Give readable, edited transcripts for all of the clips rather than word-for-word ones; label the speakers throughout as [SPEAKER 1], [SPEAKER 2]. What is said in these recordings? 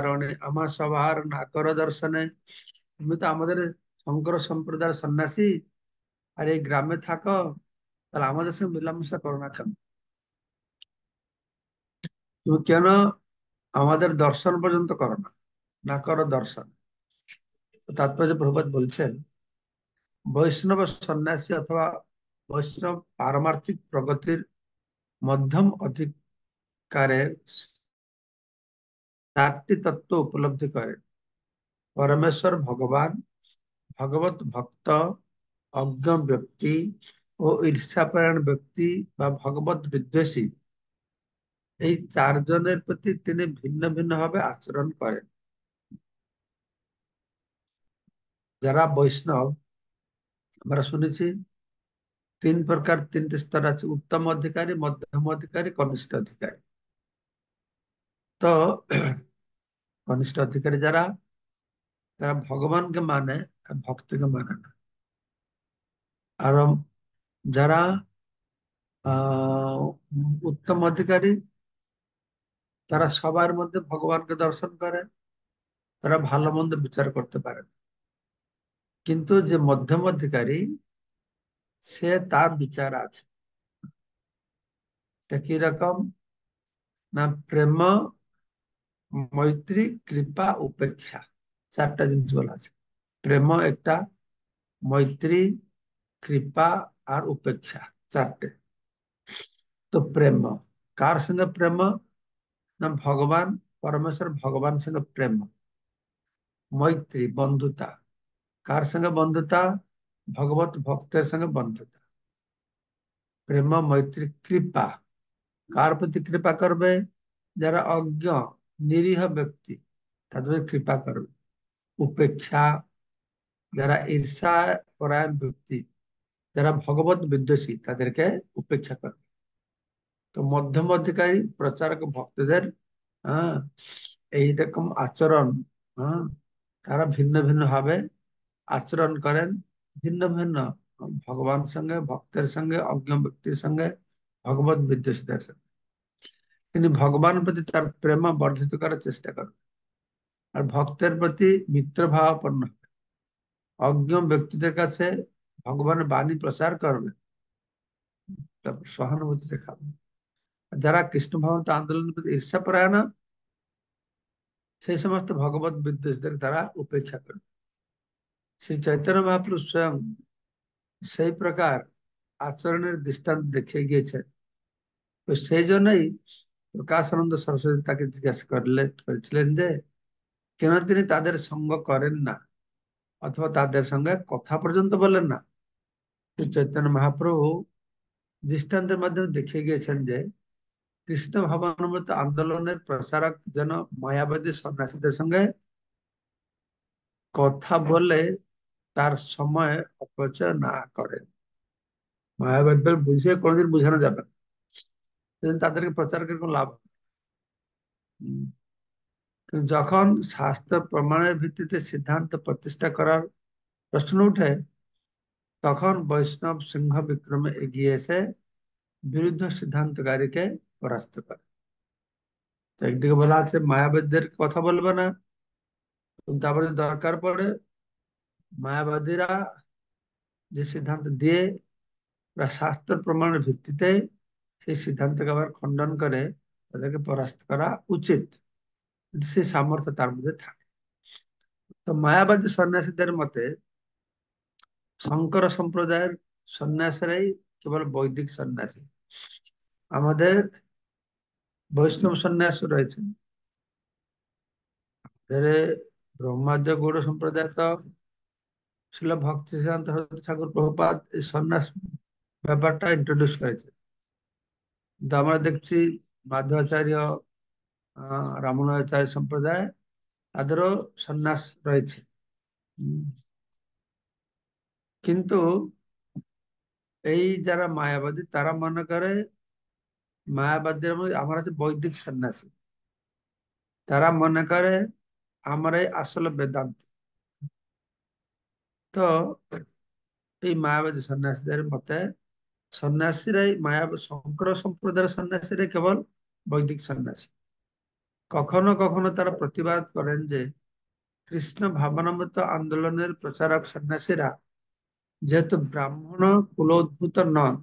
[SPEAKER 1] কারণে আমার সবার না করো দর্শনে, তুমি তো আমাদের শঙ্কর সম্প্রদায়ের সন্ন্যাসী, আর এই গ্রামে থাকো, তাহলে আমাদের সঙ্গে মিলামেশা করো না কেন? তুমি কেন আমাদের দর্শন পর্যন্ত করো না, না করো দর্শন? তো তাৎপর্য প্রভুপাদ বলছেন, বৈষ্ণব সন্ন্যাসী অথবা বৈষ্ণব পারমার্থিক প্রগতির মধ্যম অধিকারের চারটি তত্ত্ব উপলব্ধি করেন: পরমেশ্বর ভগবান, ভগবত ভক্ত, অজ্ঞ ব্যক্তি ও ঈর্ষাপরায়ণ ব্যক্তি বা ভগবত বিদ্বেষী। এই চারজনের প্রতি তিনি ভিন্ন ভিন্ন ভাবে আচরণ করেন। যারা বৈষ্ণব, আমরা শুনেছি তিন প্রকার, তিনটি স্তর আছে: উত্তম অধিকারী, মধ্যম অধিকারী, কনিষ্ঠ অধিকারী। তো কনিষ্ঠ অধিকারী যারা, তারা ভগবানকে মানে, আর ভক্তকে মানে না। আর যারা আহ উত্তম অধিকারী, তারা সবার মধ্যে ভগবানকে দর্শন করে, তারা ভালো মন্দ বিচার করতে পারে না। কিন্তু যে মধ্যম অধিকারী, সে তার বিচার আছে। এটা কি রকম? না, প্রেম, মৈত্রী, কৃপা, উপেক্ষা, চারটা জিনিস বলা আছে। প্রেম একটা, মৈত্রী, কৃপা আর উপেক্ষা, চারটে। তো প্রেম, কার সঙ্গে প্রেম? না, ভগবান, পরমেশ্বর ভগবান সঙ্গে প্রেম। মৈত্রী, বন্ধুতা, কার সঙ্গে বন্ধুতা? ভগবত ভক্তের সঙ্গে বন্ধুতা। প্রেম, মৈত্রী, কৃপা, কার প্রতি কৃপা করবে? যারা অজ্ঞ, নিরীহ ব্যক্তি, তাদের কৃপা করবে। উপেক্ষা, যারা ঈর্ষা পরায়ণ ব্যক্তি, যারা ভগবত বিদ্বেষী, তাদেরকে উপেক্ষা করবে। তো মধ্যম অধিকারী প্রচারক ভক্তদের, হ্যাঁ, এইরকম আচরণ, হ্যাঁ, তারা ভিন্ন ভিন্ন ভাবে আচরণ করেন। ভিন্ন ভিন্ন, ভগবান সঙ্গে, ভক্তের সঙ্গে, অজ্ঞ ব্যক্তির সঙ্গে, ভগবত বিদ্বেষীদের সঙ্গে। তিনি ভগবানের প্রতি তার প্রেম বর্ধিত করার চেষ্টা করেন, আর ভক্তের প্রতি মিত্র ভাবাপন্ন হবে। অজ্ঞ ব্যক্তিদের কাছে ভগবানের বাণী প্রচার করবে, তারপর সহানুভূতি দেখাবে। যারা কৃষ্ণ ভক্ত আন্দোলনের প্রতি ঈর্ষাপরায়ণ, সেই সমস্ত ভগবত বিদ্বেষীদের তারা উপেক্ষা করবে। শ্রী চৈতন্য মহাপ্রভু স্বয়ং সেই প্রকার আচরণের দৃষ্টান্ত দেখিয়ে গিয়েছেন। তো সেই জন্যই প্রকাশানন্দ সরস্বতী তাকে জিজ্ঞাসা করেছিলেন যে কেন তিনি তাদের সঙ্গ করেন না, অথবা তাদের সঙ্গে কথা পর্যন্ত বলেন না। শ্রী চৈতন্য মহাপ্রভু দৃষ্টান্তের মাধ্যমে দেখিয়ে গিয়েছেন যে কৃষ্ণ ভাবানুভূত আন্দোলনের প্রচারক যেন মায়াবাদী সন্ন্যাসীদের সঙ্গে কথা বলে তার সময় অপচয় না করেন। মায়াবাদ বুঝিয়ে কোনোদিন বোঝানো যাবে না, সেদিন তাদেরকে প্রচার করে কোনো লাভ হবে না। কিন্তু যখন শাস্ত্র প্রমাণের ভিত্তিতে সিদ্ধান্ত প্রতিষ্ঠা করার প্রশ্ন উঠে, তখন বৈষ্ণব সিংহ বিক্রমে এগিয়ে এসে বিরুদ্ধ সিদ্ধান্তকারীকে পরাস্ত করে। তো একদিকে বলা আছে মায়াবাদীদের কথা বলবে না, কিন্তু আবার যদি দরকার পড়ে মায়াবাদীরা যে সিদ্ধান্ত দিয়ে বা শাস্ত্র প্রমাণের ভিত্তিতে সেই সিদ্ধান্তকে আবার খণ্ডন করে, তাদেরকে পরাস্ত করা উচিত, যদি সেই সামর্থ্য তার মধ্যে থাকে। তো মায়াবাদী সন্ন্যাসীদের মতে শঙ্কর সম্প্রদায়ের সন্ন্যাসীরাই কেবল বৈদিক সন্ন্যাসী। আমাদের বৈষ্ণব সন্ন্যাসী রয়েছে, ব্রহ্মার্য গৌড় সম্প্রদায় তো শিল ভক্তি সিদ্ধান্ত ঠাকুর প্রভুপাদ এই সন্ন্যাস ব্যাপারটা ইন্ট্রোডিউস করেছে। কিন্তু আমরা দেখছি মাধ্বাচার্য, রামানুজাচার্য সম্প্রদায়, তাদেরও সন্ন্যাস রয়েছে। উম, কিন্তু এই যারা মায়াবাদী, তারা মনে করে মায়াবাদীর মধ্যে আমরা হচ্ছে বৈদিক সন্ন্যাসী। তারা মনে করে আমরাই আসলে বেদান্ত। তো এই মায়াবাদী সন্ন্যাসীদের মতে সন্ন্যাসীরাই, শঙ্কর সম্প্রদায়ের সন্ন্যাসীরাই কেবল বৈদিক সন্ন্যাসী। কখনো কখনো তারা প্রতিবাদ করেন যে কৃষ্ণ ভাবনামৃত আন্দোলনের প্রচারক সন্ন্যাসীরা যেহেতু ব্রাহ্মণ কুলোদ্ভূত নন,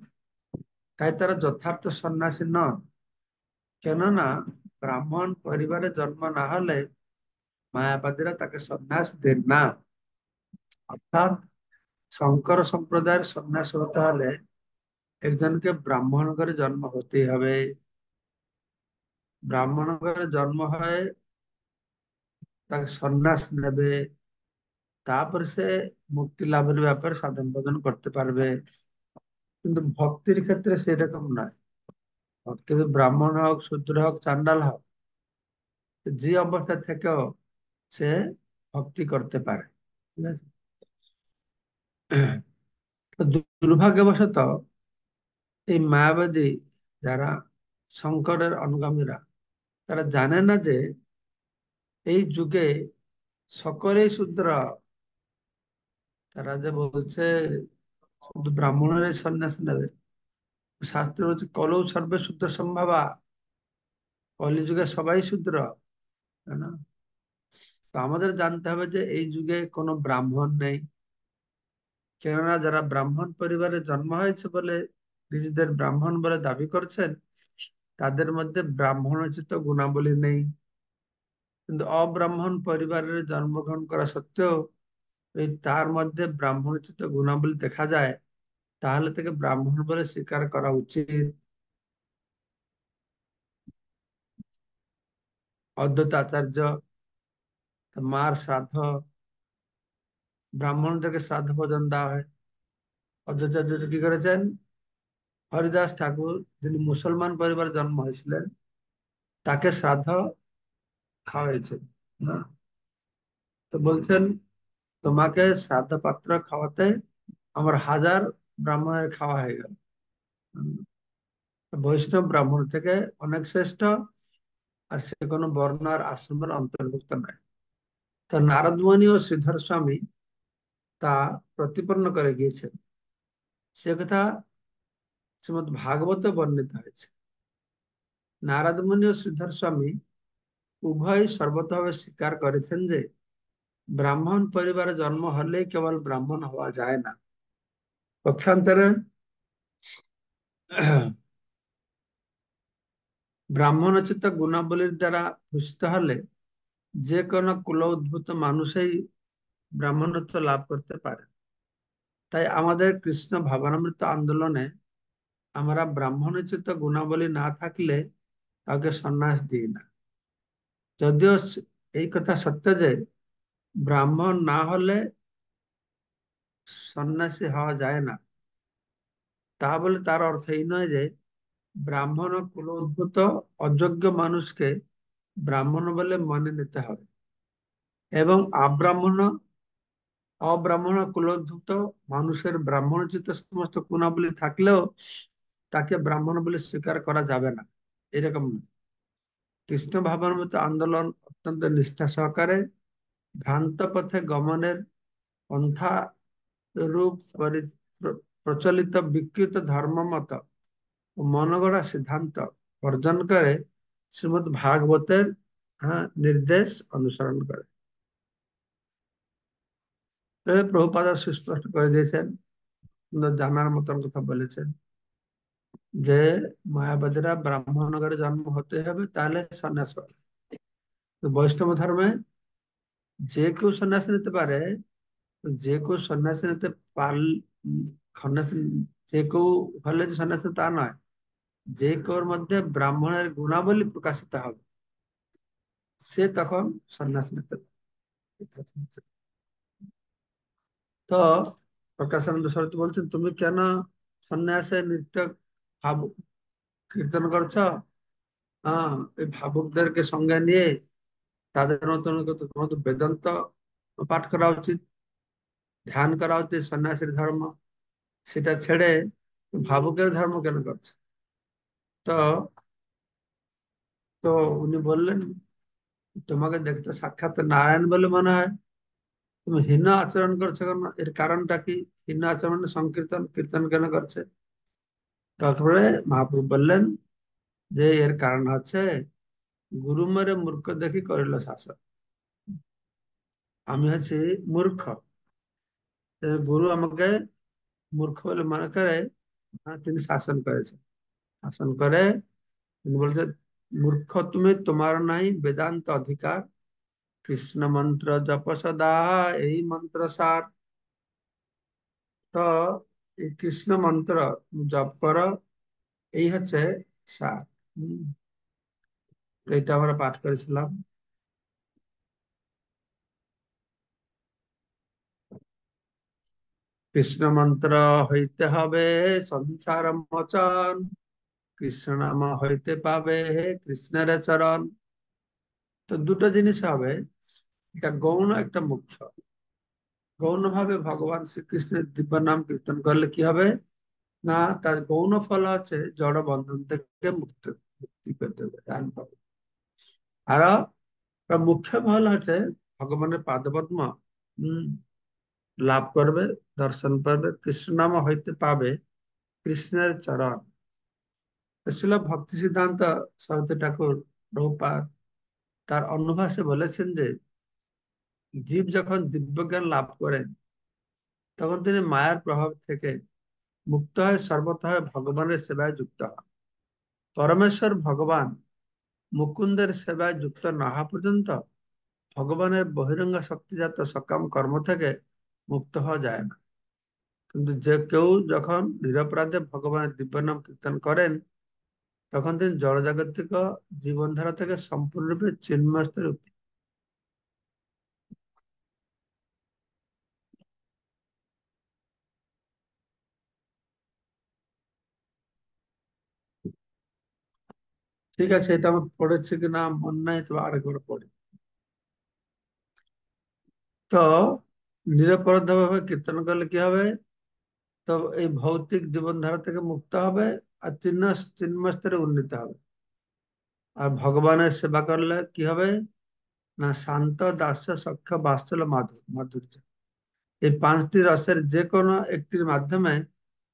[SPEAKER 1] তাই তারা যথার্থ সন্ন্যাসী নন। কেননা ব্রাহ্মণ পরিবারে জন্ম না হলে মায়াবাদীরা তাকে সন্ন্যাস দেন না। অর্থাৎ শঙ্কর সম্প্রদায়ের সন্ন্যাস হতে হলে একজনকে ব্রাহ্মণ ঘরে জন্ম হতেই হবে। ব্রাহ্মণ ঘরে জন্ম হয়, তাকে সন্ন্যাস নেবে, তারপরে সে মুক্তি লাভের ব্যাপারে সাধন ভজন করতে পারবে। কিন্তু ভক্তির ক্ষেত্রে সেরকম নয়। ভক্তি ব্রাহ্মণ হোক, শূদ্র হোক, চান্ডাল হোক, যে অবস্থা থেকেও সে ভক্তি করতে পারে। ঠিক আছে? তো দুর্ভাগ্যবশত এই মায়াবাদী যারা শঙ্করের অনুগামীরা, তারা জানে না যে এই যুগে সকলেই শূদ্র। তারা যে বলছে শুধু ব্রাহ্মণের সন্ন্যাস নেবে, শাস্ত্র হচ্ছে কলৌ সর্বে শূদ্র সম্ভাবা, কলিযুগে সবাই শূদ্র, তাই না? তো আমাদের জানতে হবে যে এই যুগে কোনো ব্রাহ্মণ নেই। কেননা যারা ব্রাহ্মণ পরিবারে জন্ম হয়েছে বলে নিজেদের ব্রাহ্মণ বলে দাবি করছেন, তাদের মধ্যে ব্রাহ্মণোচিত গুণাবলী নেই। কিন্তু অব্রাহ্মণ পরিবারের জন্মগ্রহণ করা সত্ত্বেও এই তার মধ্যে ব্রাহ্মণোচিত গুণাবলী দেখা যায়, তাহলে তাকে ব্রাহ্মণ বলে স্বীকার করা উচিত। অদ্বৈত আচার্য মার শ্রাদ্ধ, ব্রাহ্মণদেরকে শ্রাদ্ধ ভোজন দেওয়া হয়। অদ্বৈত আচার্য কি করেছেন? হরিদাস ঠাকুর, যিনি মুসলমান পরিবারে জন্ম হয়েছিলেন, তাকে শ্রাদ্ধ খাওয়াইছেন। হ্যাঁ। তো বলছেন, তোমাকে শ্রাদ্ধ পাত্র খাওয়াতে আমার 1000 ব্রাহ্মণের খাওয়া হয়ে গেল। হুম। বৈষ্ণব ব্রাহ্মণ থেকে অনেক শ্রেষ্ঠ, আর সে কোনো বর্ণ আর আশ্রমের অন্তর্ভুক্ত নয়। তো নারদ মুনি ও শ্রীধর স্বামী তা প্রতিপন্ন করে গিয়েছেন। সে কথা শ্রীমদ ভাগবতে বর্ণিত হয়েছে। নারদ মুনি ও শ্রীধর স্বামী উভয় সর্বতভাবে স্বীকার করেছেন যে ব্রাহ্মণ পরিবারে জন্ম হলেই কেবল ব্রাহ্মণ হওয়া যায় না। পক্ষান্তরে ব্রাহ্মণোচিত গুণাবলীর দ্বারা ভূষিত হলে যে কোনো কুল উদ্ভূত মানুষই ব্রাহ্মণত্ব লাভ করতে পারে। তাই আমাদের কৃষ্ণ ভাবনামৃত আন্দোলনে আমরা ব্রাহ্মণোচিত গুণাবলী না থাকলে কাউকে সন্ন্যাস দিই না। যদিও এই কথা সত্য যে ব্রাহ্মণ না হলে সন্ন্যাসী হওয়া যায় না, তা বলে তার অর্থ এই নয় যে ব্রাহ্মণ ও কুল উদ্ভূত অযোগ্য মানুষকে ব্রাহ্মণ বলে মনে নিতে হবে, এবং অব্রাহ্মণ কুলোদ্ভূত মানুষের ব্রাহ্মণোচিত সমস্ত গুণাবলী থাকলেও তাকে ব্রাহ্মণ বলে স্বীকার করা যাবে না, এরকম নয়। কৃষ্ণ ভাবনামৃত আন্দোলন অত্যন্ত নিষ্ঠা সহকারে ভ্রান্ত পথে গমনের পন্থা রূপ প্রচলিত বিকৃত ধর্মমত ও মনগড়া সিদ্ধান্ত বর্জন করে শ্রীমদ ভাগবতের নির্দেশ অনুসরণ করে। তবে প্রভুপাদ সুস্পষ্ট করে দিয়েছেন, সুন্দর জানার মতন কথা বলেছেন যে মায়াবাদীরা ব্রাহ্মণ ঘরে জন্ম হতে হবে, তাহলে সন্ন্যাস পাবে। তো বৈষ্ণব ধর্মে যে কেউ সন্ন্যাস নিতে পারে। যে কেউ সন্ন্যাস নিতে পার সন্ন্যাস যে কেউ হলে যে সন্ন্যাস তা নয়, যে কেউর মধ্যে ব্রাহ্মণের গুণাবলী প্রকাশিত হবে সে তখন সন্ন্যাস নিতে পারে। তো প্রকাশানন্দ সরস্বতী বলছেন, তুমি কেন সন্ন্যাসে নৃত্য ভাব কীর্তন করছো? হ্যাঁ, এই ভাবুকদেরকে সঙ্গে নিয়ে তাদের নতুন তোমার তো বেদান্ত পাঠ করা উচিত, ধ্যান করা উচিত, সন্ন্যাসীর ধর্ম। সেটা ছেড়ে ভাবুকের ধর্ম কেন করছে? তো তো উনি বললেন, তোমাকে দেখতে সাক্ষাৎ নারায়ণ বলে মনে হয়, তুমি হীন আচরণ করছো কেন? এর কারণটা কি? হীন আচরণ সংকীর্তন কীর্তন কেন করছে? তারপরে মহাপ্রভু বললেন যে এর কারণ হচ্ছে গুরু মেরে মূর্খ দেখি করিল শাসন। আমি হচ্ছি মূর্খ, গুরু আমাকে মূর্খ বলে মনে করে, তিনি শাসন করেছেন। শাসন করে তিনি বলছে, মূর্খ তুমি, তোমার নাই বেদান্ত অধিকার, কৃষ্ণ মন্ত্র জপ সদা, এই মন্ত্র সার। তো এই কৃষ্ণ মন্ত্র জপ করো, এই হচ্ছে সার। হম, তো এটা আমরা পাঠ করেছিলাম। কৃষ্ণ মন্ত্র হইতে হবে সংসার মোচন, কৃষ্ণ নাম হইতে পাবে কৃষ্ণের চরণ। তো দুটো জিনিস হবে, একটা গৌণ একটা মুখ্য। গৌণ ভাবে ভগবান শ্রীকৃষ্ণের দিব্য নাম কীর্তন করলে কি হবে, না তার গৌণ ফল হচ্ছে জড় বন্ধন থেকে মুক্তি পেতে হবে, জ্ঞান পাবে। আর তার মুখ্য ফল হচ্ছে ভগবানের পাদপদ্ম হম লাভ করবে, দর্শন করবে, কৃষ্ণ নাম হইতে পাবে কৃষ্ণের চরণ। ছিল ভক্তি সিদ্ধান্ত সরস্বতী ঠাকুর প্রভুপাদ তার অনুভাষে বলেছেন যে, জীব যখন দিব্যজ্ঞান লাভ করেন, তখন তিনি মায়ার প্রভাব থেকে মুক্ত হয়ে সর্বতঃ ভগবানের সেবায় যুক্ত হন। পরমেশ্বর ভগবান মুকুন্দের সেবায় যুক্ত না হওয়া পর্যন্ত ভগবানের বহিরঙ্গ শক্তিজাত সকাম কর্ম থেকে মুক্ত হওয়া যায় না। কিন্তু যে কেউ যখন নিরপরাধে ভগবানের দিব্য নাম কীর্তন করেন, তখন তিনি জড়জাগতিক জীবনধারা থেকে সম্পূর্ণরূপে চিন্ময় স্তরে ঠিক আছে, এটা আমার পড়েছে কিনা মনে নাই, তো আরেকবার পড়ি। তো নিরপরাধ ভাবে কীর্তন করলে কি হবে, তো এই ভৌতিক জীবনধারা থেকে মুক্ত হবে, আর চিন্ময় স্তরে উন্নীত হবে। আর ভগবানের সেবা করলে কি হবে, না শান্ত দাস্য সখ্য বাৎসল্য মাধুর্য, এই পাঁচটি রসের যে কোনো একটির মাধ্যমে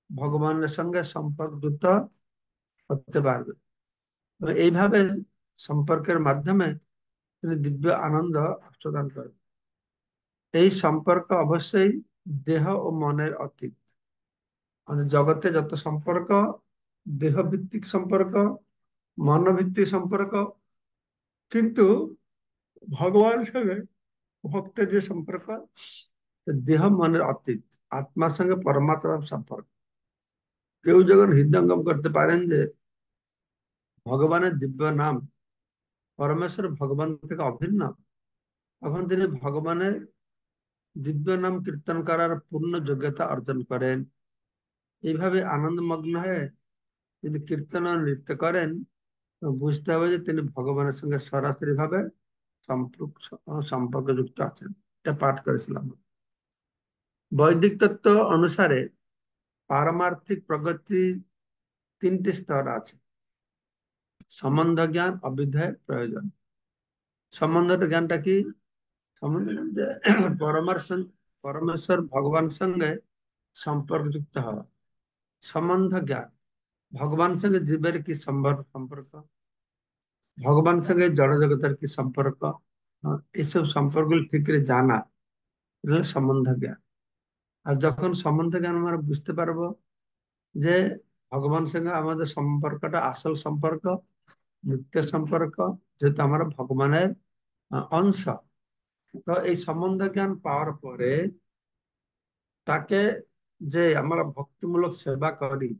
[SPEAKER 1] ভগবানের সঙ্গে সম্পর্কযুক্ত হতে পারবে। তো এইভাবে সম্পর্কের মাধ্যমে তিনি দিব্য আনন্দ প্রদান করবেন। এই সম্পর্ক অবশ্যই দেহ ও মনের অতীত। আমাদের জগতে যত সম্পর্ক, দেহ ভিত্তিক সম্পর্ক, মনোভিত্তিক সম্পর্ক, কিন্তু ভগবানের সঙ্গে ভক্তের যে সম্পর্ক, দেহ মনের অতীত, আত্মার সঙ্গে পরমাত্মার সম্পর্ক। কেউ যখন হৃদয়ঙ্গম করতে পারেন যে ভগবানের দিব্য নাম পরমেশ্বর ভগবান থেকে অভিন্ন, তখন তিনি ভগবানের দিব্য নাম কীর্তন করার পূর্ণ যোগ্যতা অর্জন করেন। এইভাবে আনন্দমগ্ন হয়ে তিনি কীর্তন ও নৃত্য করেন, তো বুঝতে হবে যে তিনি ভগবানের সঙ্গে সরাসরি ভাবে সম্পর্ক সম্পর্কযুক্ত আছেন। এটা পাঠ করেছিলাম। বৈদিক তত্ত্ব অনুসারে পারমার্থিক প্রগতি তিনটি স্তর আছে: সম্বন্ধ জ্ঞান, অভিধেয়, প্রয়োজন। সম্বন্ধ জ্ঞানটা কি? সম্বন্ধ জ্ঞান যে পরমেশ্বর ভগবান সঙ্গে সম্পর্কযুক্ত হওয়া। সম্বন্ধ জ্ঞান, ভগবান সঙ্গে জীবের কি সম্পর্ক, ভগবান সঙ্গে জড়জগতের কি সম্পর্ক, এইসব সম্পর্কগুলো ঠিক করে জানা, এটা হলো সম্বন্ধ জ্ঞান। আর যখন সম্বন্ধ জ্ঞান আমরা বুঝতে পারবো যে ভগবান সঙ্গে আমাদের সম্পর্কটা আসল সম্পর্ক, নিত্যের সম্পর্ক, যেহেতু আমরা ভগবানের অংশ, তো এই সম্বন্ধ জ্ঞান পাওয়ার পরে তাকে যে আমরা ভক্তিমূলক সেবা করি,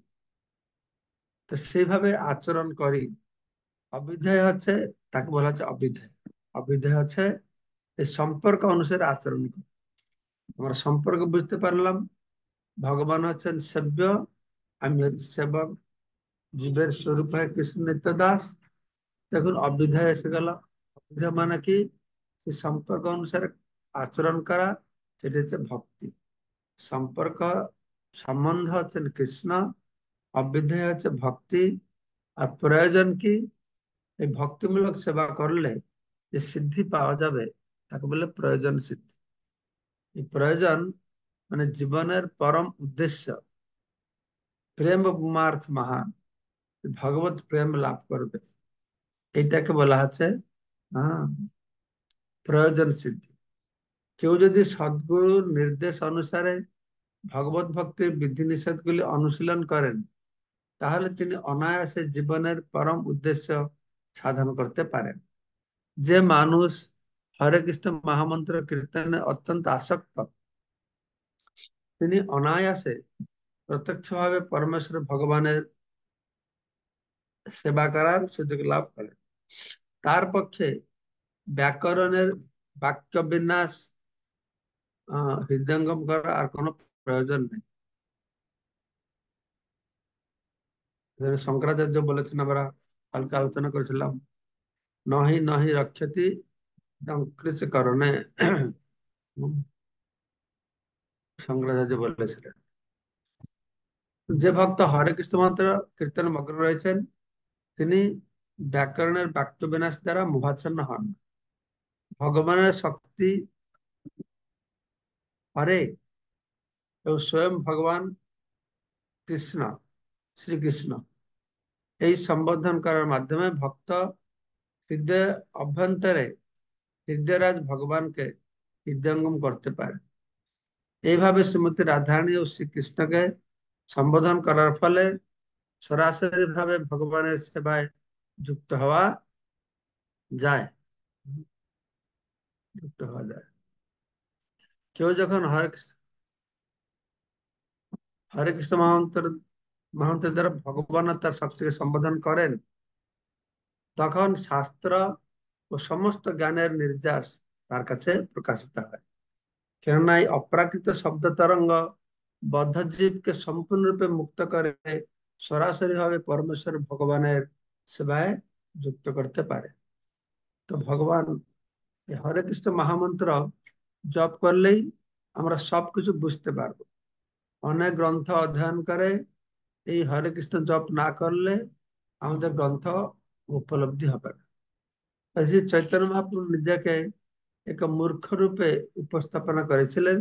[SPEAKER 1] তো সেইভাবে আচরণ করি। অবিধেয় হচ্ছে, তাকে বলা হচ্ছে অবিধেয়। অবিধেয় হচ্ছে এই সম্পর্ক অনুসারে আচরণ করি। আমরা সম্পর্ক বুঝতে পারলাম, ভগবান হচ্ছেন সেব্য, আমি হচ্ছি সেবক, জীবের স্বরূপ হয় কৃষ্ণ নিত্য দাস। দেখুন অবিধেয় এসে গেল। অবিধেয় মানে কি, সেই সম্পর্ক অনুসারে আচরণ করা, সেটা হচ্ছে ভক্তি। সম্পর্ক সম্বন্ধ হচ্ছেন কৃষ্ণ, অবিধেয় হচ্ছে ভক্তি। আর প্রয়োজন কি, এই ভক্তিমূলক সেবা করলে যে সিদ্ধি পাওয়া যাবে, তাকে বলে প্রয়োজন সিদ্ধি। এই প্রয়োজন মানে জীবনের পরম উদ্দেশ্য, প্রেম পরমার্থ মহান, ভগবত প্রেম লাভ করবে। এটাকে বলা হচ্ছে প্রয়োজন সিদ্ধি। কেউ যদি সদ্গুরুর নির্দেশ অনুসারে ভগবত ভক্তির বিধিনিষেধগুলি অনুশীলন করেন, তাহলে তিনি অনায়াসে জীবনের পরম উদ্দেশ্য সাধন করতে পারেন। যে মানুষ হরে কৃষ্ণ মহামন্ত্র কীর্তনে অত্যন্ত আসক্ত, তিনি অনায়াসে প্রত্যক্ষভাবে পরমেশ্বর ভগবানের সেবা করার সুযোগ লাভ করেন। তার পক্ষে ব্যাকরণের বাক্য বিন্যাস হৃদয়ঙ্গম করা আর কোনো প্রয়োজন নেই। শঙ্করাচার্য বলেছেন, আমরা কালকে আলোচনা করেছিলাম, নহি নহি রক্ষতি কৃষ করণে। শঙ্করাচার্য বলেছিলেন, যে ভক্ত হরে কৃষ্ণ মন্ত্র কীর্তন মগ্ন রয়েছেন, তিনি ব্যাকরণের বাক্য বিনাশ দ্বারা মোহাচ্ছন্ন হন না। ভগবানের শক্তি হরে এবং স্বয়ং ভগবান কৃষ্ণ, শ্রীকৃষ্ণ, এই সম্বোধন করার মাধ্যমে ভক্ত হৃদয় অভ্যন্তরে হৃদয়রাজ ভগবানকে হৃদয়ঙ্গম করতে পারে। এইভাবে শ্রীমতী রাধারানী ও শ্রীকৃষ্ণকে সম্বোধন করার ফলে সরাসরি ভাবে ভগবানের সেবায় যুক্ত হওয়া যায়। যুক্ত হওয়া যায়। কেউ যখন হরে কৃষ্ণ মহামন্ত্রের দ্বারা ভগবান ও তার শক্তিকে সম্বোধন করেন, তখন শাস্ত্র ও সমস্ত জ্ঞানের নির্যাস তার কাছে প্রকাশিত হয়। কেননা এই অপ্রাকৃত শব্দ তরঙ্গ বদ্ধ জীবকে সম্পূর্ণরূপে মুক্ত করে সরাসরি ভাবে পরমেশ্বর ভগবানের সেবায় যুক্ত করতে পারে। তো ভগবান এই হরে কৃষ্ণ মহামন্ত্র জপ করলেই আমরা সবকিছু বুঝতে পারবো। অনেক গ্রন্থ অধ্যয়ন করে এই হরে কৃষ্ণ জপ না করলে আমাদের গ্রন্থ উপলব্ধি হবে না। শ্রী চৈতন্য মহাপ্রভু নিজেকে এক মূর্খ রূপে উপস্থাপনা করেছিলেন,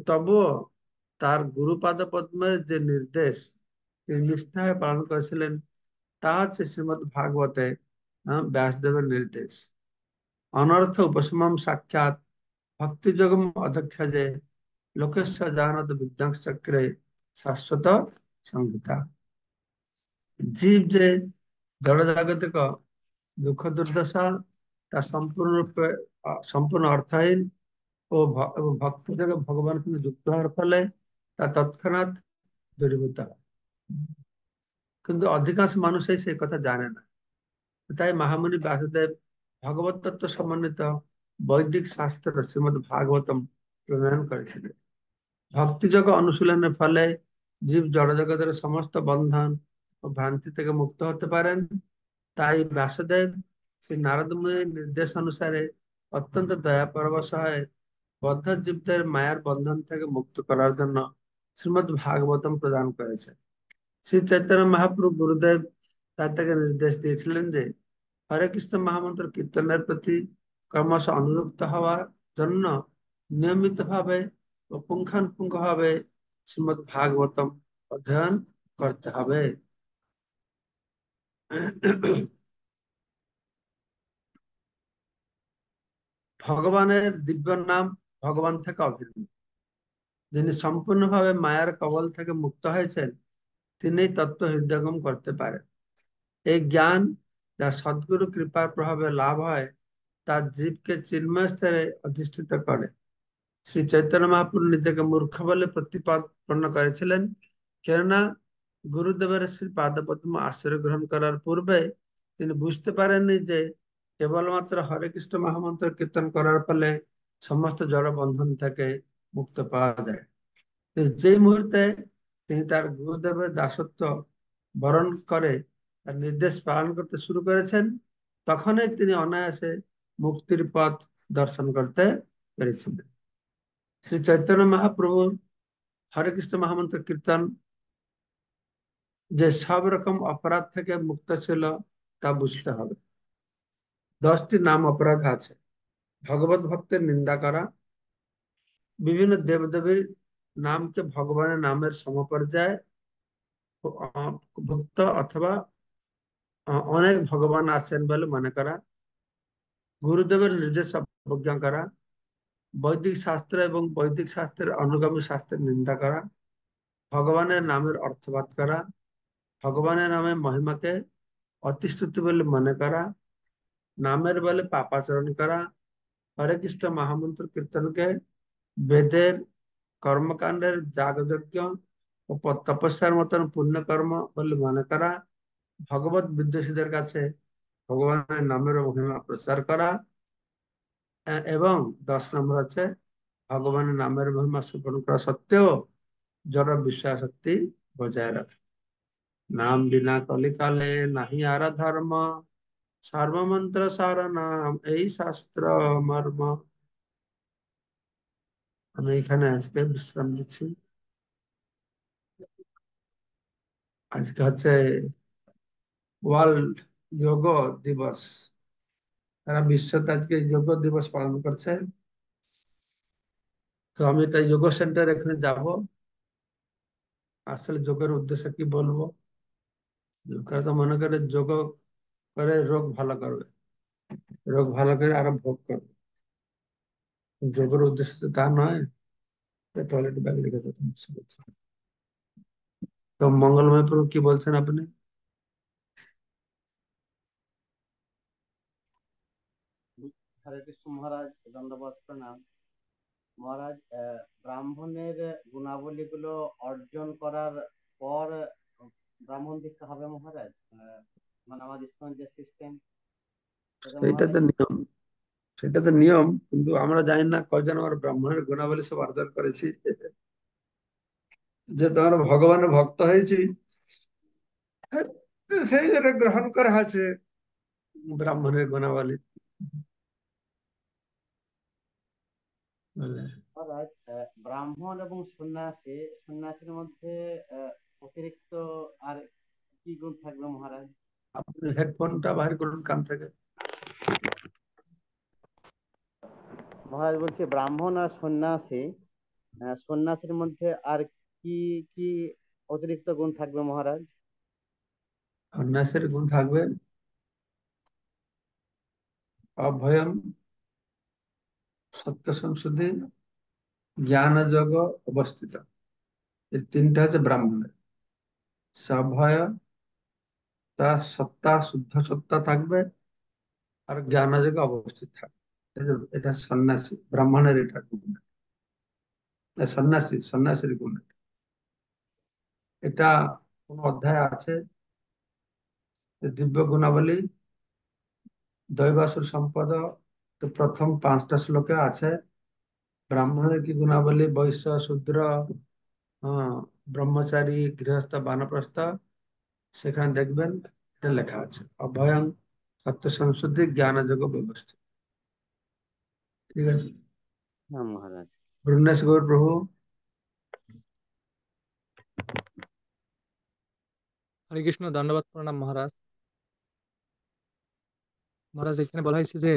[SPEAKER 1] তবুও তার গুরুপাদ পদ্মের যে নির্দেশ তিনি নিষ্ঠায় পালন করেছিলেন, তা হচ্ছে শ্রীমদ ভাগবতে ব্যাসদেবের নির্দেশ। অনর্থ উপশমম সাক্ষাৎ ভক্তি যোগম অধ্যক্ষ যে লোকেশ জানত বিদ্যাং চক্রে শাশ্বত সংহিতা। জীব যে জড়জাগতিক দুঃখ দুর্দশা তা সম্পূর্ণরূপে সম্পূর্ণ অর্থহীন এবং ভক্ত থেকে ভগবান সঙ্গে যুক্ত হওয়ার ফলে তা তৎক্ষণাৎ দূরীভূত হয়। কিন্তু অধিকাংশ মানুষই সেই কথা জানে না। তাই মহামুনি বাসুদেব ভগবত তত্ত্ব সমন্বিত বৈদিক শাস্ত্র শ্রীমদ ভাগবতম প্রণয়ন করেছিলেন। ভক্তিযোগ অনুশীলনের ফলে জীব জড়জগতের সমস্ত বন্ধন ও ভ্রান্তি থেকে মুক্ত হতে পারেন। তাই ব্যাসদেব শ্রী নারদ মুনির নির্দেশ অনুসারে অত্যন্ত দয়া পরবশ হয়ে বদ্ধ জীবদের মায়ার বন্ধন থেকে মুক্ত করার জন্য শ্রীমদ ভাগবতম প্রদান করেছে। শ্রী চৈতন্য মহাপ্রভু গুরুদেব তাকে নির্দেশ দিয়েছিলেন যে হরে কৃষ্ণ মহামন্ত্র কীর্তনের প্রতি ক্রমশ অনুরক্ত হওয়ার জন্য নিয়মিত ভাবে ও পুঙ্খানুপুঙ্খ ভাবে শ্রীমদ ভাগবতম অধ্যয়ন করতে হবে। ভগবানের দিব্য নাম ভগবান থেকে অভিন্ন। যিনি সম্পূর্ণভাবে মায়ার কবল থেকে মুক্ত হয়েছেন, তিনি তত্ত্ব হৃদয়ঙ্গম করতে পারেন। এই জ্ঞান যা সদ্গুরু কৃপার প্রভাবে লাভ হয়, তার জীবকে চিন্ময় স্তরে অধিষ্ঠিত করে। শ্রী চৈতন্য মহাপ্রভু নিজেকে মূর্খ বলে প্রতিপন্ন করেছিলেন, কেননা গুরুদেবের শ্রী পাদপদ্ম আশ্রয় গ্রহণ করার পূর্বে তিনি বুঝতে পারেননি যে কেবলমাত্র হরে কৃষ্ণ মহামন্ত্র কীর্তন করার ফলে সমস্ত জড় বন্ধন থেকে মুক্ত পাওয়া যায়। যেই মুহূর্তে তিনি তার গুরুদেবের দাসত্ব বরণ করে তার নির্দেশ পালন করতে শুরু করেছেন, তখনই তিনি অনায়াসে মুক্তির পথ দর্শন করতে পেরেছিলেন। শ্রী চৈতন্য মহাপ্রভু হরে কৃষ্ণ মহামন্ত্র কীর্তন যে সব রকম অপরাধ থেকে মুক্ত ছিল তা বুঝতে হবে। 10টি নাম অপরাধ আছে: ভগবত ভক্তের নিন্দা করা, বিভিন্ন দেবদেবীর নামকে ভগবানের নামের সমপর্যায়ে ভক্ত অথবা অনেক ভগবান আছেন বলে মনে করা, গুরুদেবের নির্দেশ অবজ্ঞা করা, বৈদিক শাস্ত্র এবং বৈদিক শাস্ত্রের অনুগামী শাস্ত্রের নিন্দা করা, ভগবানের নামের অর্থপাত করা, ভগবানের নামে মহিমাকে অতিস্তুতি বলে মনে করা, নামের বলে পাপাচরণ করা, হরে কৃষ্ণ মহামন্ত্র কীর্তনকে বেদের কর্মকাণ্ডের যাগযজ্ঞ ও তপস্যার মতন পুণ্যকর্ম বলে মনে করা, ভগবত বিদ্বেষীদের কাছে ভগবানের নামের মহিমা প্রচার করা, এবং 10 নম্বর হচ্ছে ভগবানের নামের মহিমা শ্রবণ করা সত্ত্বেও জড় বিশ্বাসক্তি বজায় রাখা। নাম বিনা কলিকালে নাহি আর ধর্ম, সর্বমন্ত্র সার নাম এই শাস্ত্র মর্ম। আমি এখানে আজকে বিশ্রাম দিচ্ছি। আজকে হচ্ছে ওয়ার্ল্ড যোগ দিবস, সারা বিশ্বতে আজকে যোগ দিবস পালন করছে। তো আমি একটা যোগ সেন্টার এখানে যাব, আসলে যোগের উদ্দেশ্য কি বলবো। লোকেরা তো মনে করে যোগ করে রোগ ভালো করবে, রোগ ভালো করে আরো ভোগ করবে। যোগের উদ্দেশ্য তো তা নয়। টয়লেট ব্যাগ লিখে তো তো মঙ্গলময় প্রভু কি বলছেন আপনি?
[SPEAKER 2] হরে কৃষ্ণ মহারাজ, দণ্ডবত প্রণাম। মহারাজ, ব্রাহ্মণের গুণাবলীগুলো অর্জন করার পর ব্রাহ্মণ দীক্ষা হবে মহারাজ? মানে আমাদের ইসকন যে সিস্টেম, সেটা
[SPEAKER 1] সেইটা
[SPEAKER 2] মহারাজ।
[SPEAKER 1] তো নিয়ম, সেটা তো নিয়ম, কিন্তু আমরা জানি না কয়জন আমার ব্রাহ্মণের গুণাবলী সব অর্জন করেছি। যে তোমার ভগবানের ভক্ত হয়েছি, সেই জন্য গ্রহণ করা আছে ব্রাহ্মণের গুণাবলী। বুঝলে?
[SPEAKER 2] মহারাজ, ব্রাহ্মণ এবং সন্ন্যাসী, সন্ন্যাসীর মধ্যে অতিরিক্ত আর কি গুণ থাকবে মহারাজ?
[SPEAKER 1] আপনি হেডফোনটা বাইর করুন কান থেকে।
[SPEAKER 2] মহারাজ বলছি, ব্রাহ্মণ আর সন্ন্যাসী, সন্ন্যাসীর মধ্যে আর কি কি অতিরিক্ত গুণ থাকবে মহারাজ?
[SPEAKER 1] সন্ন্যাসের গুণ থাকবে অভয়ম, সত্য সংশুদ্ধি, জ্ঞান যোগ, অবস্থিত। এই তিনটা হচ্ছে ব্রাহ্মণের। সভয়, তার সত্তা শুদ্ধ সত্তা থাকবে, আর জ্ঞান যোগে অবস্থিত থাকবে। এটা সন্ন্যাসী ব্রাহ্মণের এটা গুণ। সন্ন্যাসীর গুণ এটা। এটা কোন অধ্যায় আছে যে দিব্য গুণাবলী দৈবাসুর সম্পদ, তো প্রথম 5টা শ্লোকে আছে। ব্রাহ্মণের কি গুণাবলী, বৈশ্য, শূদ্র, ব্রহ্মচারী, গৃহস্থ, বানপ্রস্থ, সেখানে দেখবেন এটা লেখা আছে অভয়ং, সত্য সংশুদ্ধি, জ্ঞান যোগ, ব্যবস্থা। ঠিক আছে।
[SPEAKER 2] হ্যাঁ মহারাজ।
[SPEAKER 1] বৃন্দাস গৌর প্রভু।
[SPEAKER 3] হরে কৃষ্ণ, দণ্ডবাদ প্রণাম মহারাজ। মহারাজ, এখানে বলা হয়েছে যে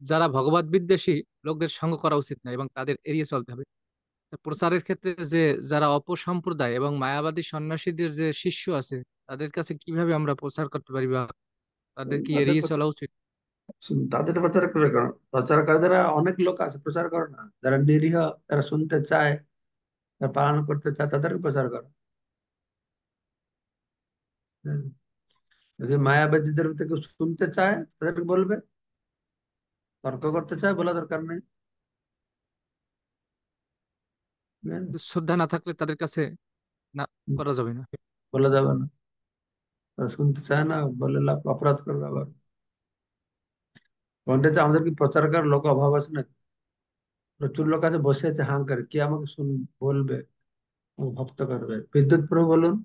[SPEAKER 3] যারা ভগবত বিদ্বেষী লোকদের সঙ্গ করা উচিত না এবং তাদের এড়িয়ে চলতে হবে। প্রচারের ক্ষেত্রে যে যারা অপসম্প্রদায় এবং মায়াবাদী সন্ন্যাসীদের যে শিষ্য আছে, তাদের কাছে কিভাবে আমরা প্রচার করতে পারি বা তাদের কি
[SPEAKER 1] তাদের
[SPEAKER 3] এড়িয়ে চলা উচিত?
[SPEAKER 1] তাদের প্রচার করে কেন? প্রচার করে যারা, অনেক লোক আছে প্রচার করে না, যারা নিরীহ, যারা শুনতে চায়, যারা পালন করতে চায়, তাদেরকে প্রচার করো। হুম। যদি মায়াবাদীদের থেকে শুনতে চায় তাদেরকে বলবে, তর্ক করতে চায় বলা দরকার নেই। হুম।
[SPEAKER 3] শ্রদ্ধা না থাকলে তাদের কাছে না করা যাবে না।
[SPEAKER 1] বলা যাবে না। তারা শুনতে চায় না, বলে লাভ, অপরাধ করবে আবার। পন্ডিত, আমাদের কি প্রচার করার লোক অভাব আছে না? প্রচুর লোক আছে বসে আছে হাঁ করে, কে আমাকে শুন বলবে, আমাকে ভক্ত করবে। বিদ্যুৎ প্রভু বলুন।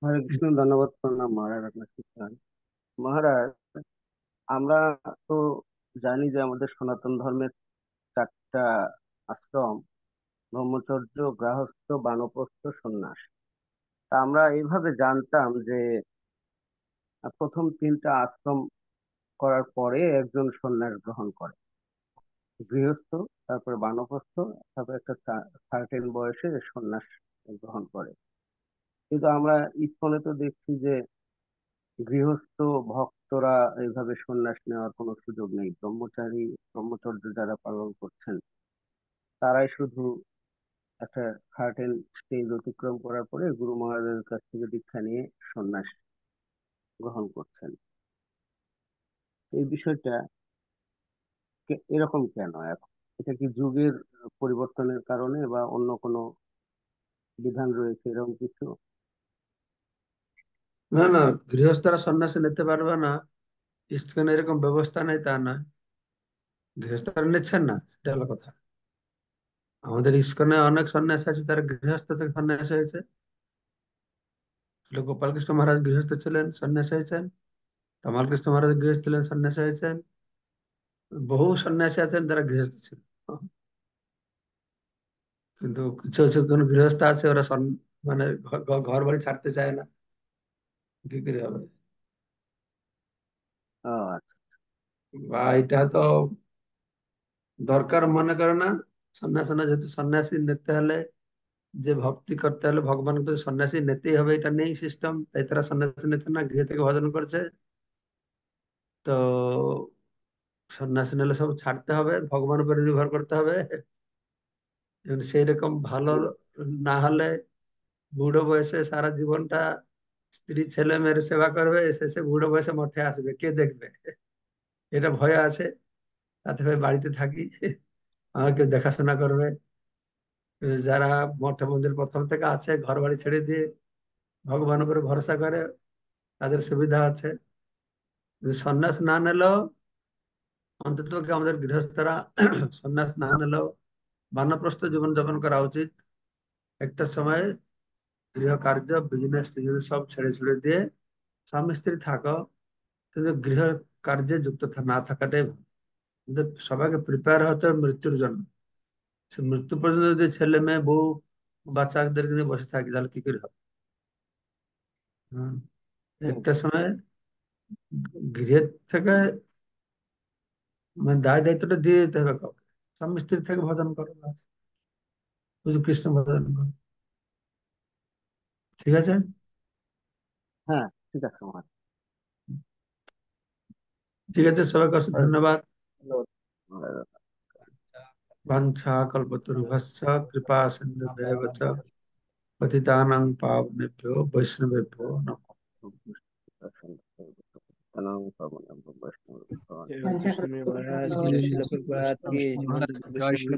[SPEAKER 2] হরে কৃষ্ণ, ধন্যবাদ প্রণাম মহারাজ, আপনার শিক্ষা। মহারাজ, আমরা তো জানি যে আমাদের সনাতন ধর্মের 4টা আশ্রম: ব্রহ্মচর্য, গার্হস্থ্য, বানপ্রস্থ, সন্ন্যাস। তা আমরা এইভাবে জানতাম যে প্রথম 3টা আশ্রম করার পরে একজন সন্ন্যাস গ্রহণ করে। গৃহস্থ, তারপরে বানপ্রস্থ, তারপরে একটা সার্টেন বয়সে সন্ন্যাস গ্রহণ করে। কিন্তু আমরা ইসকনে তো দেখছি যে গৃহস্থ ভক্তরা এইভাবে সন্ন্যাস নেওয়ার কোনো সুযোগ নেই। ব্রহ্মচর্য যারা পালন করছেন তারাই শুধু একটা সার্টেন স্টেজ অতিক্রম করার পরে গুরু মহারাজের কাছ থেকে দীক্ষা নিয়ে সন্ন্যাস গ্রহণ করছেন। এই বিষয়টা এরকম কেন এখন? এটা কি যুগের পরিবর্তনের কারণে, বা অন্য কোনো বিধান রয়েছে এরকম কিছু?
[SPEAKER 1] না না, গৃহস্থরা সন্ন্যাসী নিতে পারবে না ইস্কনে এরকম ব্যবস্থা নেই তা না, গৃহস্থরা নিচ্ছেন না সেটা হলো কথা। আমাদের ইস্কনে অনেক সন্ন্যাসী আছে তারা গৃহস্থ থেকে সন্ন্যাসী হয়েছে। গোপালকৃষ্ণ মহারাজ গৃহস্থ ছিলেন, সন্ন্যাসী হয়েছেন। তমাল কৃষ্ণ মহারাজ গৃহস্থ ছিলেন, সন্ন্যাসী হয়েছেন। বহু সন্ন্যাসী আছেন যারা গৃহস্থ ছিল, কিন্তু কিছু কিছু কোন গৃহস্থ আছে ওরা মানে ঘর বাড়ি ছাড়তে চায় না, কি করে হবে?
[SPEAKER 2] আচ্ছা।
[SPEAKER 1] বা এটা তো দরকার মনে করে না। সন্ন্যাস না, যেহেতু সন্ন্যাসী নিতে হলে যে ভক্তি করতে হলে ভগবানকে তো সন্ন্যাসী নিতেই হবে, এটা নেই সিস্টেম, তাই তারা সন্ন্যাসী নিচ্ছে না, গৃহ থেকে ভজন করছে। তো সন্ন্যাসী নিলে সব ছাড়তে হবে, ভগবানের উপরে নির্ভর করতে হবে। সেই রকম ভালো না হলে বুড়ো বয়সে সারা জীবনটা স্ত্রী ছেলে মেয়ের সেবা করবে, শেষে বুড়ো বয়সে মঠে আসবে, কে দেখবে? এটা ভয় আছে। তাতে ভাই বাড়িতে থাকি, আমাকে দেখাশোনা করবে। যারা মঠে মন্দির প্রথম থেকে আছে, ঘর বাড়ি ছেড়ে দিয়ে ভগবানের উপরে ভরসা করে, তাদের সুবিধা আছে। কিন্তু সন্ন্যাস না নিলেও অন্তত আমাদের গৃহস্থরা সন্ন্যাস না নিলেও বানপ্রস্থ জীবন যাপন করা উচিত। একটা সময় গৃহ কার্য, বিজনেস টিজনেস সব ছেড়ে ছুড়ে দিয়ে স্বামী স্ত্রী থাকো, কিন্তু গৃহ কার্যে যুক্ত না থাকাটাই ভালো। আমাদের সবাইকে প্রিপেয়ার হতে হবে মৃত্যুর জন্য। সে মৃত্যু পর্যন্ত যদি ছেলে মেয়ে বউ বাচ্চাদেরকে নিয়ে বসে থাকি তাহলে কি করে হবে? হ্যাঁ,
[SPEAKER 2] হুম।
[SPEAKER 1] একটা সময় গৃহের থেকে মানে দায় দায়িত্বটা দিয়ে দিতে হবে কাউকে। স্বামী স্ত্রী থেকে ভজন করো ব্যাস। শুধু কৃষ্ণ ভজন করো। ঠিক আছে।
[SPEAKER 2] হ্যাঁ, ঠিক আছে মহারাজ।
[SPEAKER 1] ঠিক আছে, সবাইকে অশেষ ধন্যবাদ।
[SPEAKER 2] ধন্যবাদ মহারাজ।
[SPEAKER 1] বাঞ্ছা কল্পতরুভ্যশ্চ কৃপা সিন্ধুভ্যেব চ পতিতানাং পাবনেভ্যো বৈষ্ণবেভ্যো নমঃ।
[SPEAKER 2] বৈষ্ণব।
[SPEAKER 4] हरे कृष्ण महाराज, जय श्रील प्रभुपाद की।
[SPEAKER 3] মহারাজ জয় শ্রী